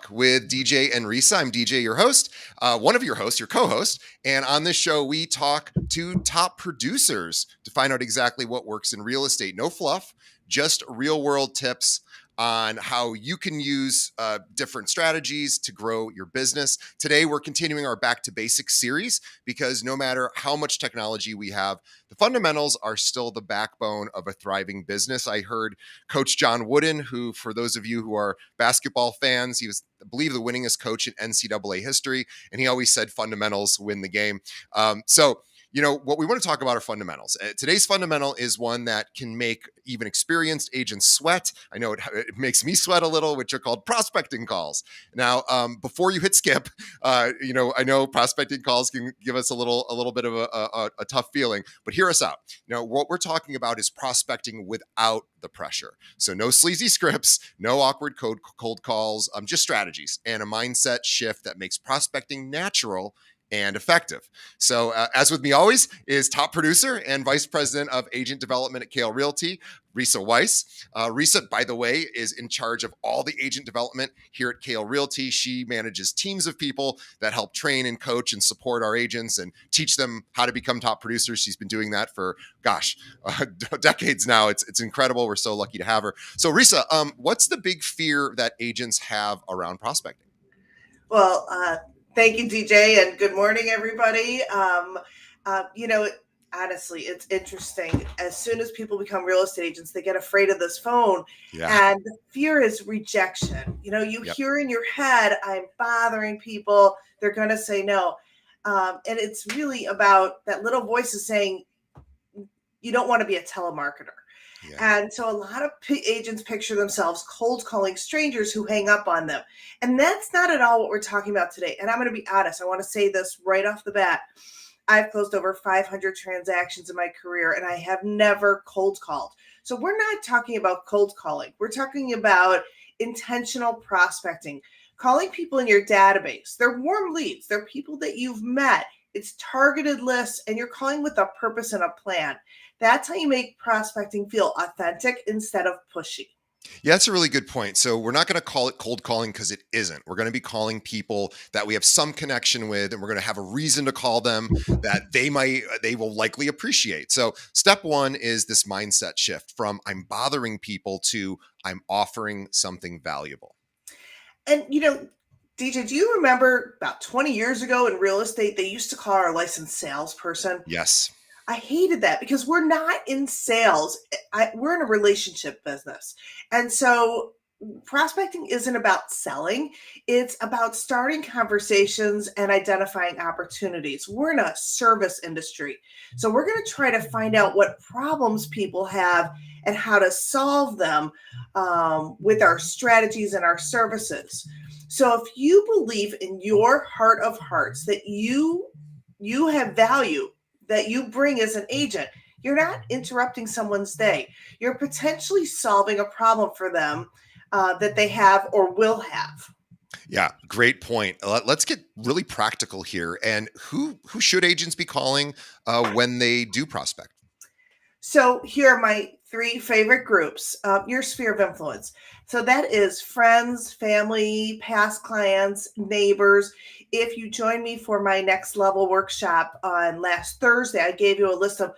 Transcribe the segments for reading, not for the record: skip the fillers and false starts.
CoffeeTalk with DJ and Risa. I'm DJ, your host, one of your hosts, your co-host. And on this show, we talk to top producers to find out exactly what works in real estate. No fluff, just real world tips on how you can use different strategies to grow your business. Today, we're continuing our Back to Basics series because no matter how much technology we have, the fundamentals are still the backbone of a thriving business. I heard Coach John Wooden, who, for those of you who are basketball fans, he was, I believe, the winningest coach in NCAA history, and he always said fundamentals win the game. What we want to talk about are fundamentals. Today's fundamental is one that can make even experienced agents sweat. I know it makes me sweat a little, which are called prospecting calls. Now, before you hit skip, I know prospecting calls can give us a little bit of a tough feeling, but hear us out. What we're talking about is prospecting without the pressure. So no sleazy scripts, no awkward cold calls, just strategies and a mindset shift that makes prospecting natural and effective. So as with me always is top producer and vice president of agent development at Kale Realty, Risa Weiss. Risa, by the way, is in charge of all the agent development here at Kale Realty. She manages teams of people that help train and coach and support our agents and teach them how to become top producers. She's been doing that for, decades now. It's incredible. We're so lucky to have her. So Risa, what's the big fear that agents have around prospecting? Well, thank you, DJ, and good morning, everybody. Honestly, it's interesting. As soon as people become real estate agents, they get afraid of this phone. Yeah. And the fear is rejection. You hear in your head, I'm bothering people. They're going to say no. And it's really about that little voice is saying, you don't want to be a telemarketer. Yeah. And so a lot of agents picture themselves cold calling strangers who hang up on them. And that's not at all what we're talking about today. And I'm going to be honest. I want to say this right off the bat. I've closed over 500 transactions in my career, and I have never cold called. So we're not talking about cold calling. We're talking about intentional prospecting, calling people in your database. They're warm leads. They're people that you've met. It's targeted lists, and you're calling with a purpose and a plan. That's how you make prospecting feel authentic instead of pushy. Yeah, that's a really good point. So we're not going to call it cold calling because it isn't. We're going to be calling people that we have some connection with, and we're going to have a reason to call them that they will likely appreciate. So step one is this mindset shift from I'm bothering people to I'm offering something valuable. And, DJ, do you remember about 20 years ago in real estate, they used to call our licensed salesperson? Yes. I hated that because we're not in sales. We're in a relationship business. And so prospecting isn't about selling. It's about starting conversations and identifying opportunities. We're in a service industry. So we're going to try to find out what problems people have and how to solve them with our strategies and our services. So if you believe in your heart of hearts that you have value, that you bring as an agent, you're not interrupting someone's day. You're potentially solving a problem for them that they have or will have. Yeah, great point. Let's get really practical here. And who should agents be calling when they do prospect? So here are my 3 favorite groups. Your sphere of influence. So that is friends, family, past clients, neighbors. If you join me for my next level workshop on last Thursday, I gave you a list of,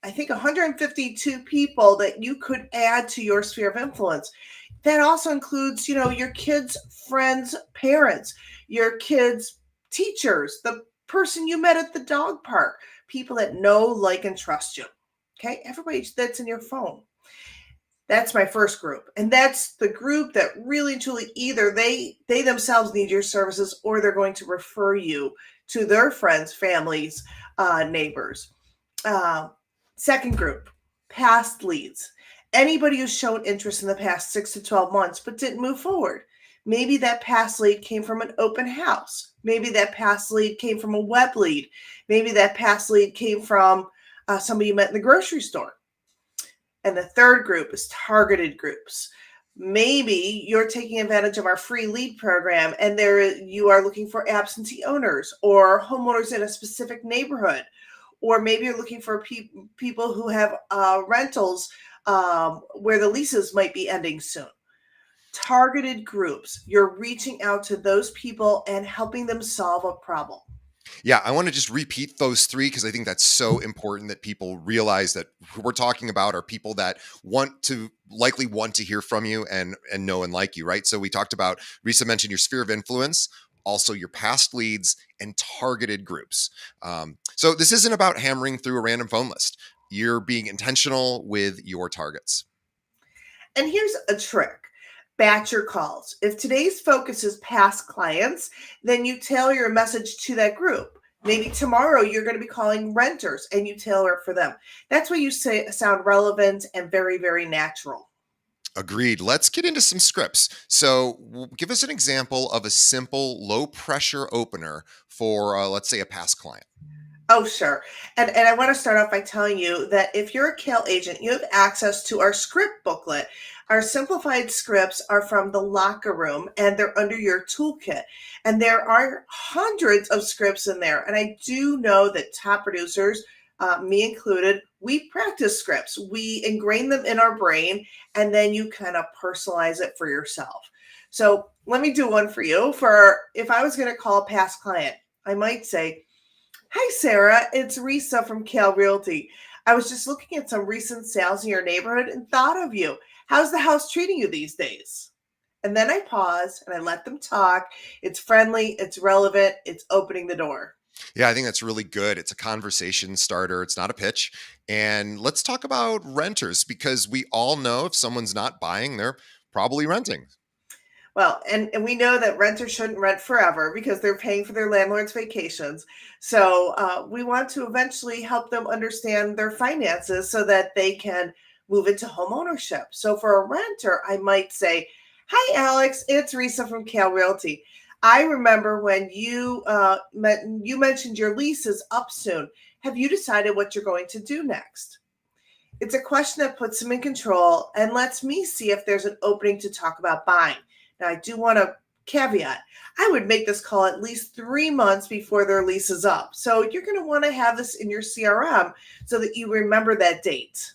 I think, 152 people that you could add to your sphere of influence. That also includes, your kids' friends' parents, your kids' teachers, the person you met at the dog park, people that know, like, and trust you. Okay, everybody that's in your phone. That's my first group. And that's the group that really and truly either they themselves need your services or they're going to refer you to their friends, families, neighbors. Second group, past leads. Anybody who's shown interest in the past 6 to 12 months but didn't move forward. Maybe that past lead came from an open house. Maybe that past lead came from a web lead. Maybe that past lead came from somebody you met in the grocery store. And the third group is targeted groups. Maybe you're taking advantage of our free lead program and you are looking for absentee owners or homeowners in a specific neighborhood. Or maybe you're looking for people who have rentals where the leases might be ending soon. Targeted groups. You're reaching out to those people and helping them solve a problem. Yeah, I want to just repeat those three because I think that's so important that people realize that who we're talking about are people that likely want to hear from you and know and like you, right? So we talked about, Risa mentioned your sphere of influence, also your past leads and targeted groups. So this isn't about hammering through a random phone list. You're being intentional with your targets. And here's a trick. Batch your calls. If today's focus is past clients, then you tailor your message to that group. Maybe tomorrow you're going to be calling renters and you tailor it for them. That's why you sound relevant and very, very natural. Agreed. Let's get into some scripts. So, give us an example of a simple, low pressure opener for, let's say, a past client. Oh, sure. And I want to start off by telling you that if you're a Kale agent, you have access to our script booklet. Our simplified scripts are from the locker room and they're under your toolkit. And there are hundreds of scripts in there. And I do know that top producers, me included, we practice scripts. We ingrain them in our brain and then you kind of personalize it for yourself. So let me do one for you. For if I was going to call a past client, I might say, "Hi, Sarah. It's Risa from Kale Realty. I was just looking at some recent sales in your neighborhood and thought of you. How's the house treating you these days?" And then I pause and I let them talk. It's friendly, it's relevant, it's opening the door. Yeah, I think that's really good. It's a conversation starter, it's not a pitch. And let's talk about renters because we all know if someone's not buying, they're probably renting. Well, and we know that renters shouldn't rent forever because they're paying for their landlord's vacations. So we want to eventually help them understand their finances so that they can move into home ownership. So for a renter, I might say, "Hi, Alex. It's Risa from Kale Realty. I remember when you mentioned your lease is up soon. Have you decided what you're going to do next?" It's a question that puts them in control and lets me see if there's an opening to talk about buying. Now, I do want to caveat, I would make this call at least 3 months before their lease is up. So you're going to want to have this in your CRM so that you remember that date.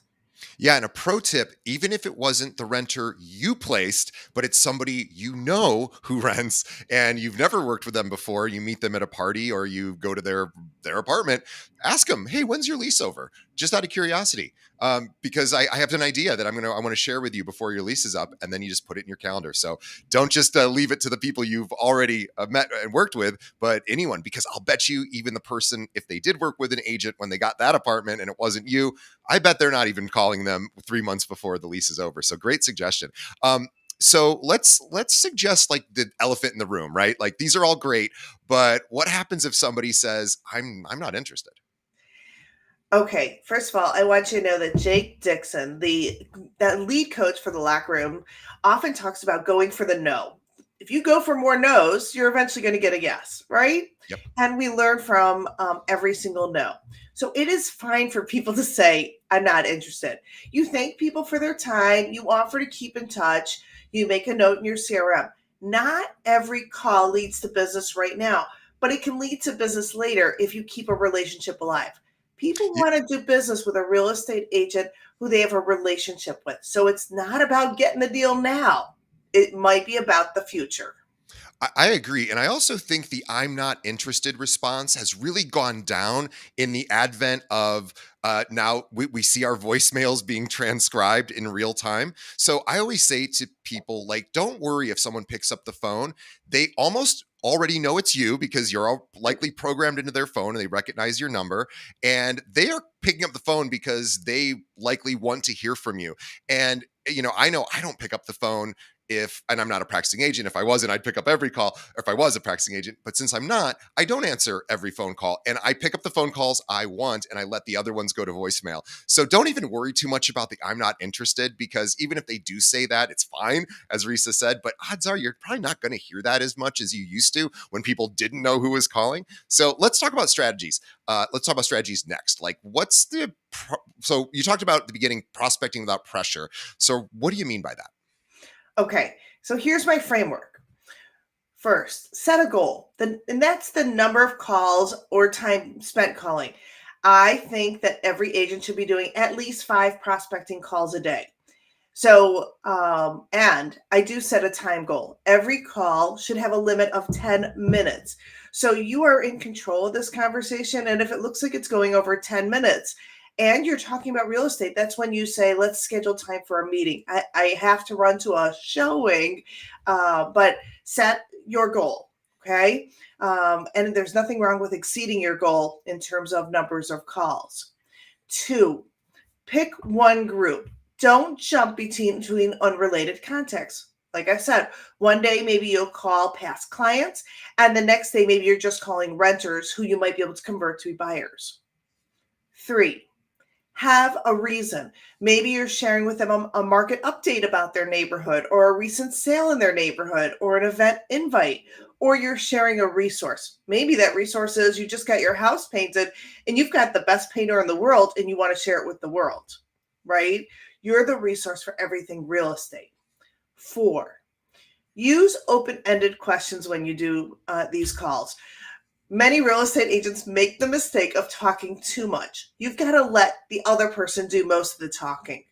Yeah, and a pro tip, even if it wasn't the renter you placed, but it's somebody you know who rents and you've never worked with them before, you meet them at a party or you go to their apartment, ask them, "Hey, when's your lease over?" Just out of curiosity. Because I have an idea that I want to share with you before your lease is up, and then you just put it in your calendar. So don't just leave it to the people you've already met and worked with, but anyone, because I'll bet you even the person, if they did work with an agent when they got that apartment and it wasn't you, I bet they're not even calling them 3 months before the lease is over. So great suggestion. So let's suggest like the elephant in the room, right? Like these are all great, but what happens if somebody says, I'm not interested? Okay, first of all, I want you to know that Jake Dixon, that lead coach for the locker room, often talks about going for the no. If you go for more no's, you're eventually going to get a yes, right? Yep. And we learn from every single no. So it is fine for people to say, "I'm not interested." You thank people for their time. You offer to keep in touch. You make a note in your CRM. Not every call leads to business right now, but it can lead to business later if you keep a relationship alive. People want to do business with a real estate agent who they have a relationship with. So it's not about getting the deal now. It might be about the future. I agree. And I also think the "I'm not interested" response has really gone down in the advent of now we see our voicemails being transcribed in real time. So I always say to people, like, don't worry if someone picks up the phone. They almost already know it's you because you're all likely programmed into their phone and they recognize your number. And they are picking up the phone because they likely want to hear from you. And, I know I don't pick up the phone and I'm not a practicing agent. If I wasn't, I'd pick up every call, or if I was a practicing agent. But since I'm not, I don't answer every phone call. And I pick up the phone calls I want and I let the other ones go to voicemail. So don't even worry too much about the "I'm not interested," because even if they do say that, it's fine, as Risa said. But odds are you're probably not going to hear that as much as you used to when people didn't know who was calling. So let's talk about strategies. Let's talk about strategies next. Like, so you talked about at the beginning, prospecting without pressure. So what do you mean by that? Okay, so here's my framework. First, set a goal, and that's the number of calls or time spent calling. I think that every agent should be doing at least 5 prospecting calls a day. So, and I do set a time goal. Every call should have a limit of 10 minutes. So you are in control of this conversation. And if it looks like it's going over 10 minutes and you're talking about real estate, that's when you say, let's schedule time for a meeting. I have to run to a showing, but set your goal. Okay. And there's nothing wrong with exceeding your goal in terms of numbers of calls. 2, pick one group. Don't jump between unrelated contacts. Like I said, one day maybe you'll call past clients, and the next day maybe you're just calling renters who you might be able to convert to be buyers. 3, have a reason. Maybe you're sharing with them a market update about their neighborhood, or a recent sale in their neighborhood, or an event invite, or you're sharing a resource. Maybe that resource is you just got your house painted and you've got the best painter in the world and you want to share it with the world, right? You're the resource for everything real estate. 4, use open-ended questions when you do these calls. Many real estate agents make the mistake of talking too much. You've got to let the other person do most of the talking.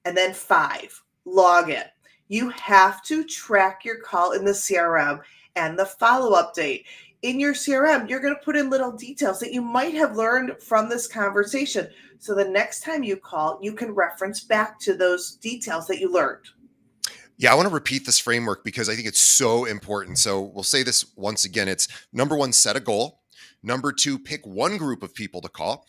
And then 5, log in. You have to track your call in the CRM and the follow-up date. In your CRM, you're going to put in little details that you might have learned from this conversation. So the next time you call, you can reference back to those details that you learned. Yeah, I want to repeat this framework because I think it's so important. So we'll say this once again. It's number 1, set a goal. Number 2, pick one group of people to call.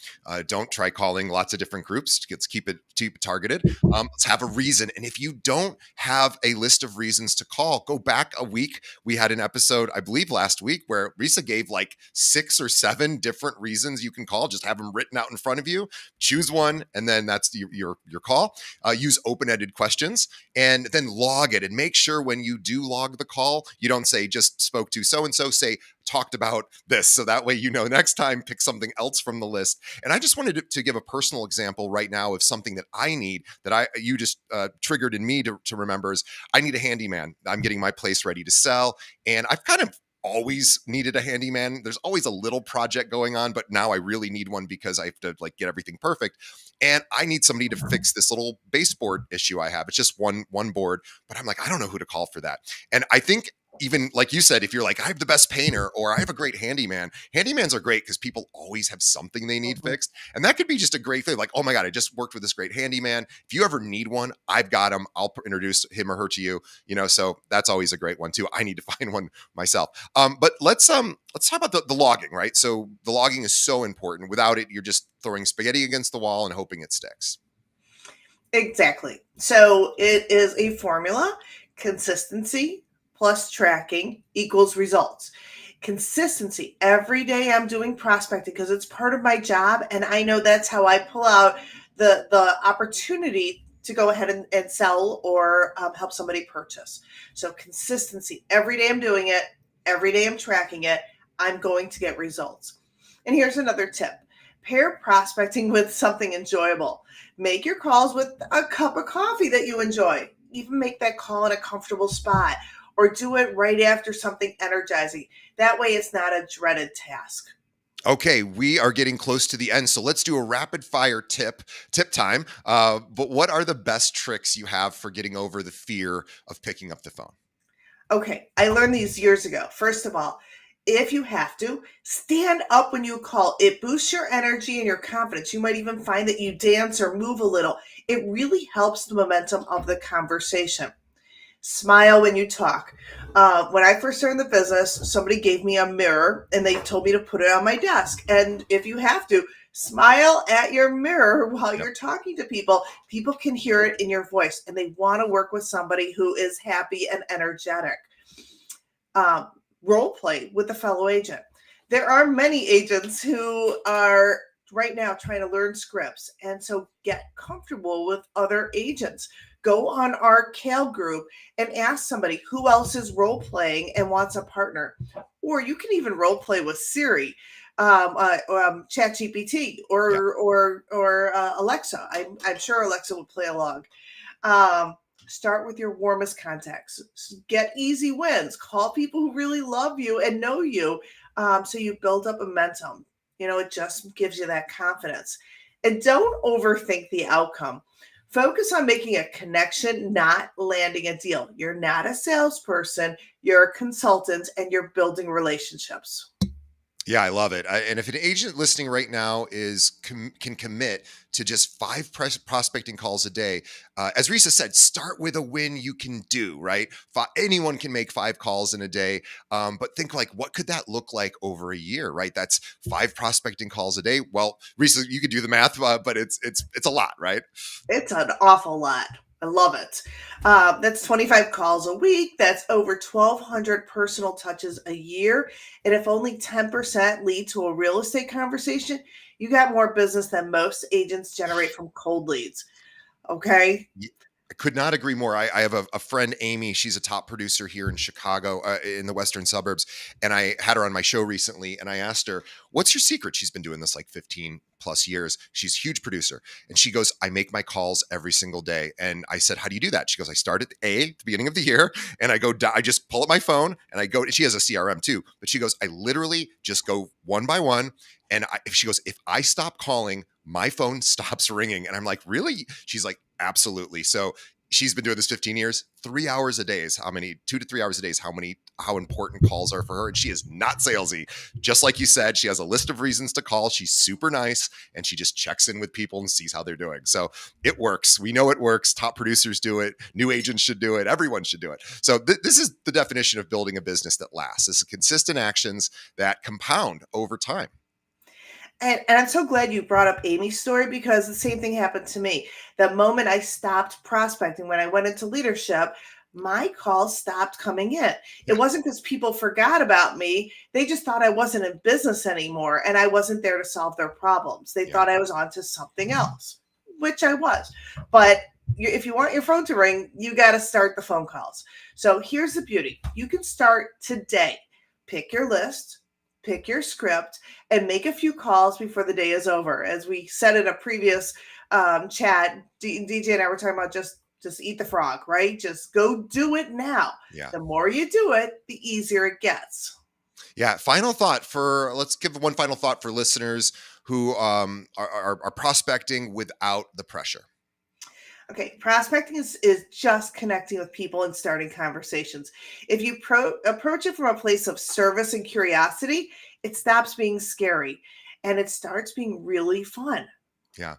Don't try calling lots of different groups. Let's keep it targeted. Let's have a reason. And if you don't have a list of reasons to call, go back a week. We had an episode, I believe last week, where Risa gave like 6 or 7 different reasons you can call. Just have them written out in front of you. Choose one, and then that's your call. Use open-ended questions, and then log it. And make sure when you do log the call, you don't say just spoke to so-and-so, say talked about this. So that way, next time, pick something else from the list. And I just wanted to give a personal example right now of something that I need that you just triggered in me to remember is I need a handyman. I'm getting my place ready to sell. And I've kind of always needed a handyman. There's always a little project going on, but now I really need one because I have to get everything perfect. And I need somebody to fix this little baseboard issue I have. It's just one board, but I'm like, I don't know who to call for that. And I think even like you said, if you're like, I have the best painter or I have a great handyman, handymans are great because people always have something they need fixed. And that could be just a great thing. Like, oh my God, I just worked with this great handyman. If you ever need one, I've got him. I'll introduce him or her to you, so that's always a great one too. I need to find one myself. But let's talk about the logging, right? So the logging is so important. Without it, you're just throwing spaghetti against the wall and hoping it sticks. Exactly. So it is a formula: consistency plus tracking equals results. Consistency. Every day I'm doing prospecting because it's part of my job, and I know that's how I pull out the opportunity to go ahead and sell or help somebody purchase. So consistency. Every day I'm doing it. Every day I'm tracking it. I'm going to get results. And here's another tip: pair prospecting with something enjoyable. Make your calls with a cup of coffee that you enjoy. Even make that call in a comfortable spot, or do it right after something energizing. That way it's not a dreaded task. Okay, we are getting close to the end, so let's do a rapid fire tip time. But what are the best tricks you have for getting over the fear of picking up the phone? Okay, I learned these years ago. First of all, if you have to, stand up when you call. It boosts your energy and your confidence. You might even find that you dance or move a little. It really helps the momentum of the conversation. Smile when you talk. When I first started the business, somebody gave me a mirror and they told me to put it on my desk. And if you have to, smile at your mirror while you're talking to people. People can hear it in your voice, and they want to work with somebody who is happy and energetic. Role play with a fellow agent. There are many agents who are right now trying to learn scripts, and so get comfortable with other agents. Go on our Cal group and ask somebody who else is role playing and wants a partner. Or you can even role play with Siri, ChatGPT, or Alexa. I'm sure Alexa would play along. Start with your warmest contacts. Get easy wins. Call people who really love you and know you, so you build up momentum. It just gives you that confidence. And don't overthink the outcome. Focus on making a connection, not landing a deal. You're not a salesperson, you're a consultant, and you're building relationships. Yeah, I love it. And if an agent listening right now can commit to just five prospecting calls a day, as Risa said, start with a win you can do. Right, anyone can make 5 calls in a day, but think like, what could that look like over a year? Right, that's 5 prospecting calls a day. Well, Risa, you could do the math, but it's a lot, right? It's an awful lot. I love it. That's 25 calls a week. That's over 1,200 personal touches a year. And if only 10% lead to a real estate conversation, you got more business than most agents generate from cold leads. Okay. I could not agree more. I have a friend, Amy. She's a top producer here in Chicago, in the western suburbs. And I had her on my show recently. And I asked her, what's your secret? She's been doing this like 15 plus years. She's a huge producer. And she goes, I make my calls every single day. And I said, how do you do that? She goes, I start at the beginning of the year. And I just pull up my phone and I go, she has a CRM too. But she goes, I literally just go one by one. And she goes, if I stop calling, my phone stops ringing. And I'm like, really? She's like, absolutely. So she's been doing this 15 years, 3 hours a day is 2 to 3 hours a day is how important calls are for her. And she is not salesy. Just like you said, she has a list of reasons to call. She's super nice and she just checks in with people and sees how they're doing. So it works. We know it works. Top producers do it. New agents should do it. Everyone should do it. So this is the definition of building a business that lasts. This is consistent actions that compound over time. And I'm so glad you brought up Amy's story because the same thing happened to me. The moment I stopped prospecting, when I went into leadership, my calls stopped coming in. It wasn't because people forgot about me. They just thought I wasn't in business anymore and I wasn't there to solve their problems. They thought I was on to something else, which I was. But if you want your phone to ring, you got to start the phone calls. So here's the beauty. You can start today. Pick your list, pick your script, and make a few calls before the day is over. As we said in a previous chat, DJ and I were talking about just eat the frog, right? Just go do it now. Yeah. The more you do it, the easier it gets. Yeah. Let's give one final thought for listeners who are prospecting without the pressure. Okay, prospecting is just connecting with people and starting conversations. If you approach it from a place of service and curiosity, it stops being scary and it starts being really fun. Yeah.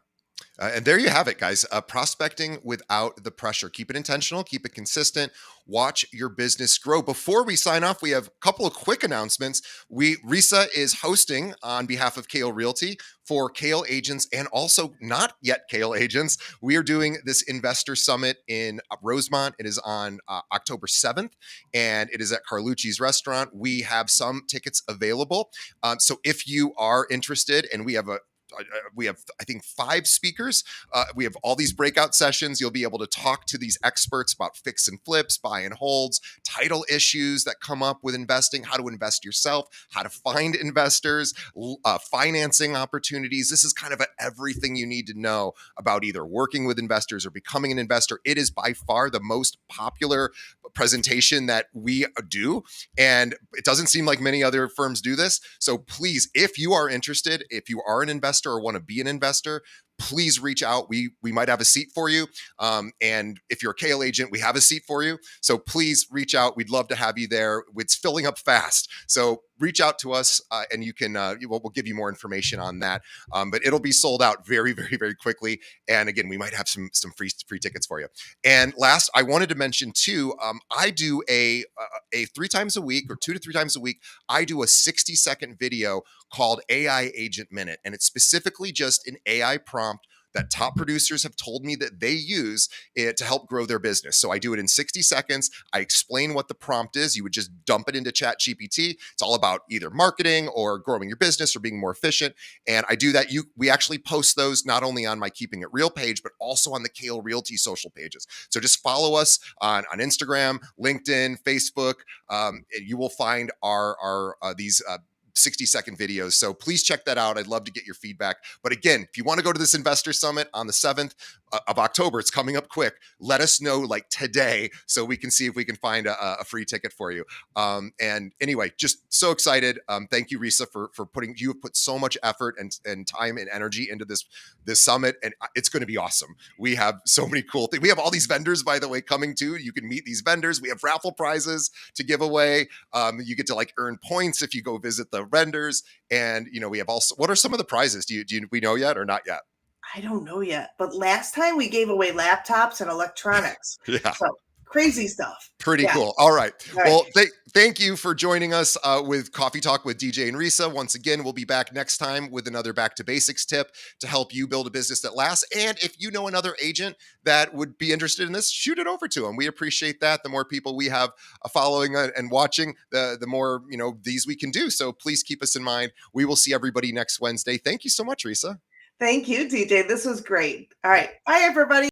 And there you have it, guys. Prospecting without the pressure. Keep it intentional, keep it consistent. Watch your business grow. Before we sign off, we have a couple of quick announcements. Risa is hosting on behalf of Kale Realty for Kale agents and also not yet Kale agents. We are doing this investor summit in Rosemont. It is on October 7th, and it is at Carlucci's restaurant. We have some tickets available. So if you are interested, and we have, I think, 5 speakers. We have all these breakout sessions. You'll be able to talk to these experts about fix and flips, buy and holds, title issues that come up with investing, how to invest yourself, how to find investors, financing opportunities. This is kind of everything you need to know about either working with investors or becoming an investor. It is by far the most popular presentation that we do, and it doesn't seem like many other firms do this. So please, if you are interested, if you are an investor or want to be an investor, please reach out. We might have a seat for you. And if you're a Kale agent, we have a seat for you. So please reach out. We'd love to have you there. It's filling up fast. So reach out to us and you can, we'll give you more information on that. But it'll be sold out very, very, very quickly. And again, we might have some free tickets for you. And last, I wanted to mention too, I do a 3 times a week or 2 to 3 times a week, I do a 60-second video called AI Agent Minute. And it's specifically just an AI prompt that top producers have told me that they use it to help grow their business. So I do it in 60 seconds. I explain what the prompt is. You would just dump it into Chat GPT. It's all about either marketing or growing your business or being more efficient. And I do that. We actually post those not only on my Keeping It Real page, but also on the Kale Realty social pages. So just follow us on Instagram, LinkedIn, Facebook. And you will find these 60-second videos. So please check that out. I'd love to get your feedback. But again, if you want to go to this investor summit on the 7th, of October. It's coming up quick. Let us know like today so we can see if we can find a free ticket for you. And anyway, just so excited. Thank you, Risa, for putting, you have put so much effort and time and energy into this summit, and it's going to be awesome. We have so many cool things. We have all these vendors, by the way, coming too. You can meet these vendors. We have raffle prizes to give away. You get to like earn points if you go visit the vendors. And we have also, what are some of the prizes? Do we know yet or not yet? I don't know yet, but last time we gave away laptops and electronics. Yeah. So crazy stuff. Pretty Yeah. cool. All right. All right. Well, thank you for joining us with Coffee Talk with DJ and Risa. Once again, we'll be back next time with another Back to Basics tip to help you build a business that lasts. And if you know another agent that would be interested in this, shoot it over to them. We appreciate that. The more people we have following and watching, the more, these we can do. So please keep us in mind. We will see everybody next Wednesday. Thank you so much, Risa. Thank you, DJ. This was great. All right. Bye, everybody.